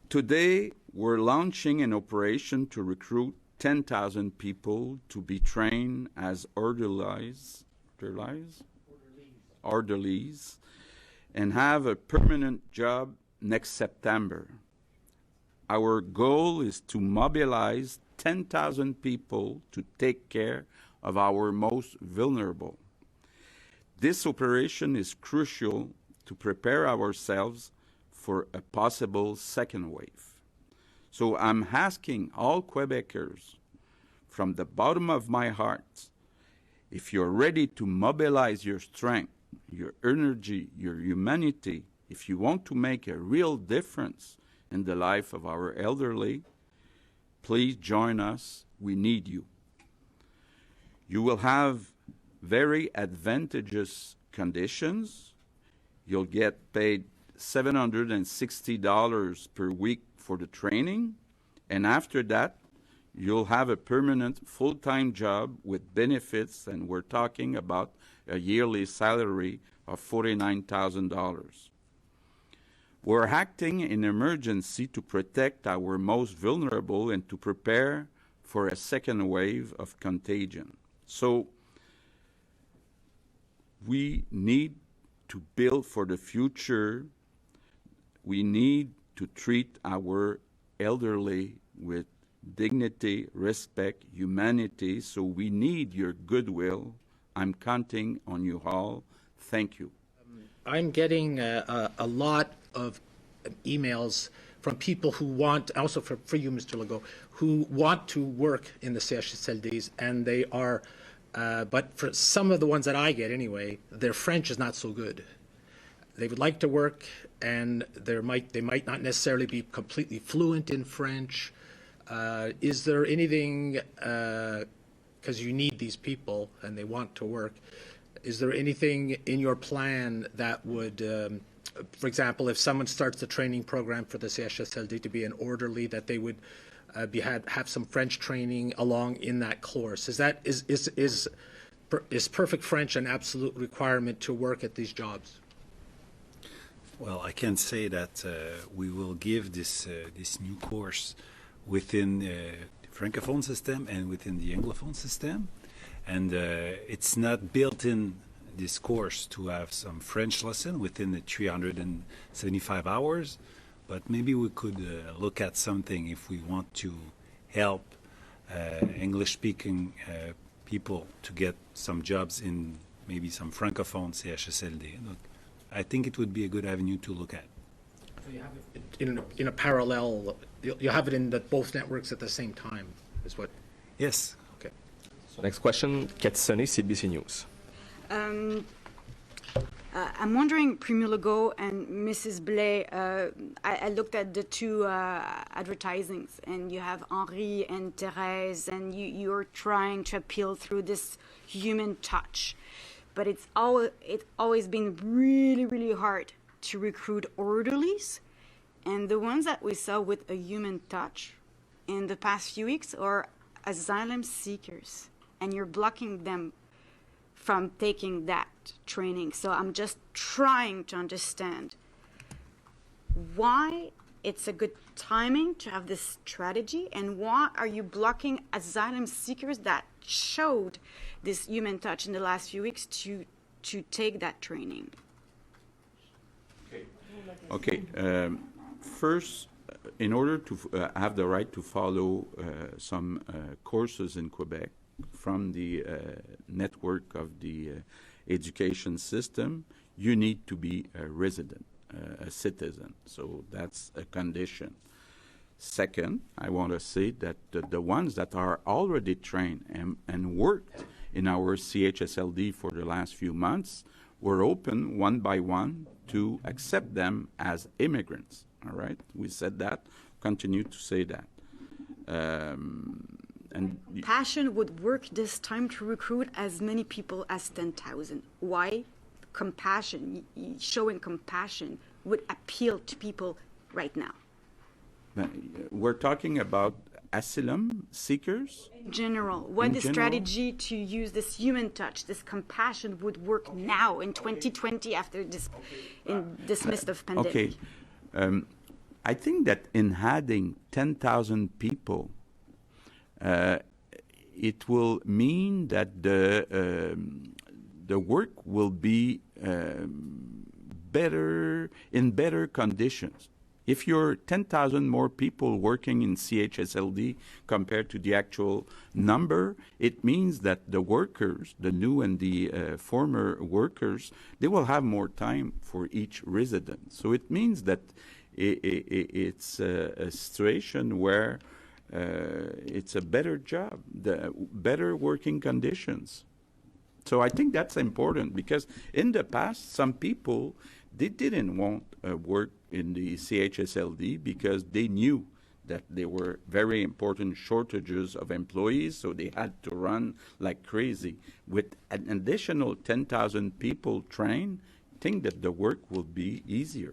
Today, we're launching an operation to recruit 10,000 people to be trained as orderlies, and have a permanent job next September. Our goal is to mobilize 10,000 people to take care of our most vulnerable. This operation is crucial to prepare ourselves for a possible second wave. So I'm asking all Quebecers from the bottom of my heart, if you're ready to mobilize your strength, your energy, your humanity, if you want to make a real difference in the life of our elderly, please join us. We need you. You will have very advantageous conditions. You'll get paid $760 per week for the training, and after that, you'll have a permanent full-time job with benefits, and we're talking about a yearly salary of $49,000. We're acting in emergency to protect our most vulnerable and to prepare for a second wave of contagion. So we need to build for the future. We need to treat our elderly with dignity, respect, humanity. So we need your goodwill. I'm counting on you all. Thank you. I'm getting a lot of emails from people who want, also for you, Mr. Legault, who want to work in the CHSLDs, and they are, but for some of the ones that I get anyway, their French is not so good. They would like to work, and they might not necessarily be completely fluent in French. Is there anything, because you need these people and they want to work, is there anything in your plan that would, for example, if someone starts the training program for the CHSLD to be an orderly, that they would have some French training along in that course? Is perfect French an absolute requirement to work at these jobs? Well, I can say that we will give this new course within the Francophone system and within the Anglophone system. And it's not built in this course to have some French lesson within the 375 hours, but maybe we could look at something if we want to help English-speaking people to get some jobs in maybe some Francophone CHSLD. Look, I think it would be a good avenue to look at. So you have it in a parallel, you have it in both networks at the same time, is what? Yes. Okay. So next question, Cathy Sonnet, CBC News. I'm wondering, Premier Legault and Mrs. Blais, I looked at the two advertisings, and you have Henri and Thérèse, and you're trying to appeal through this human touch. But it's always been really, really hard to recruit orderlies. And the ones that we saw with a human touch in the past few weeks are asylum seekers. And you're blocking them from taking that training. So I'm just trying to understand why it's a good timing to have this strategy, and why are you blocking asylum seekers that showed this human touch in the last few weeks to take that training? Okay. First, in order to have the right to follow some courses in Quebec from the network of the education system, you need to be a resident, a citizen. So that's a condition. Second, I want to say that the ones that are already trained and worked in our CHSLD for the last few months, we're open one by one to accept them as immigrants. All right, we said that, continue to say that. And Passion would work this time to recruit as many people as 10,000. Why? Compassion, showing compassion would appeal to people right now. We're talking about asylum seekers? In general, what the strategy to use this human touch, this compassion would work now in 2020 after this in this midst of pandemic? Okay. I think that in adding 10,000 people, it will mean that the work will be better conditions. If you're 10,000 more people working in CHSLD compared to the actual number, it means that the workers, the new and the former workers, they will have more time for each resident. So it means that it's a situation where it's a better job, the better working conditions. So I think that's important because in the past, some people, they didn't want work in the CHSLD because they knew that there were very important shortages of employees, so they had to run like crazy. With an additional 10,000 people trained, I think that the work will be easier.